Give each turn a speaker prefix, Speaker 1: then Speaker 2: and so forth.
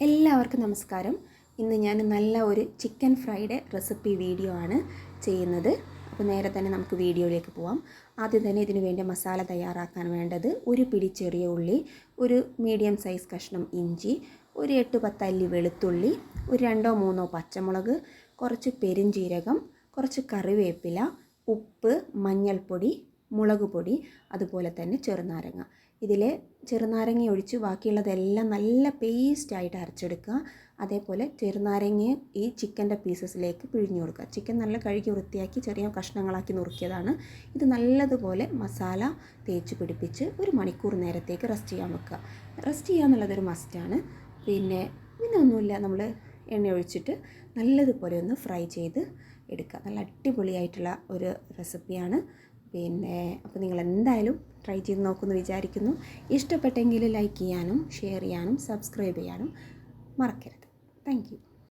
Speaker 1: എല്ലാവർക്കും നമസ്കാരം. ഇന്ന് ഞാൻ നല്ല ഒരു ചിക്കൻ ഫ്രൈഡ് റെസിപ്പി വീഡിയോ ആണ് ചെയ്യുന്നത്. അപ്പോൾ നേരെ തന്നെ നമുക്ക് വീഡിയോയിലേക്ക് പോവാം. ആദ്യം തന്നെ ഇതിനു വേണ്ടി മസാല തയ്യാറാക്കാൻ വേണ്ടത് ഒരു പിടി ചെറിയ ഉള്ളി, ഒരു മീഡിയം സൈസ് കഷ്ണം ഇഞ്ചി, ഒരു 8-10 അല്ലി വെളുത്തുള്ളി, ഒരു 2-3 പച്ചമുളക്, കുറച്ച് പെരിഞ്ജീരകം, കുറച്ച് കറിവേപ്പില, ഉപ്പ്, മഞ്ഞൾപ്പൊടി, മുളക് പൊടി, അതുപോലെ തന്നെ ചെറുനാരങ്ങ. ഇതിൽ ചെറുനാരങ്ങ ഒഴിച്ച് ബാക്കിയുള്ളതെല്ലാം നല്ല പേസ്റ്റായിട്ട് അരച്ചെടുക്കുക. അതേപോലെ ചെറുനാരങ്ങയും ഈ ചിക്കൻ്റെ പീസസിലേക്ക് പിഴിഞ്ഞു കൊടുക്കുക. ചിക്കൻ നല്ല കഴുകി വൃത്തിയാക്കി ചെറിയ കഷ്ണങ്ങളാക്കി നുറുക്കിയതാണ്. ഇത് നല്ലതുപോലെ മസാല തേച്ച് പിടിപ്പിച്ച് 1 മണിക്കൂർ നേരത്തേക്ക് റെസ്റ്റ് ചെയ്യാൻ വെക്കുക. റെസ്റ്റ് ചെയ്യുക എന്നുള്ളതൊരു മസ്റ്റാണ്. പിന്നെ ഒന്നുമില്ല, നമ്മൾ എണ്ണ ഒഴിച്ചിട്ട് നല്ലതുപോലെ ഒന്ന് ഫ്രൈ ചെയ്ത് എടുക്കുക. നല്ല അടിപൊളിയായിട്ടുള്ള ഒരു റെസിപ്പിയാണ്. അപ്പോൾ നിങ്ങൾ എന്തായാലും ട്രൈ ചെയ്ത് നോക്കുമെന്ന് വിചാരിക്കുന്നു. ഇഷ്ടപ്പെട്ടെങ്കിൽ ലൈക്ക് ചെയ്യാനും ഷെയർ ചെയ്യാനും സബ്സ്ക്രൈബ് ചെയ്യാനും മറക്കരുത്. Thank you.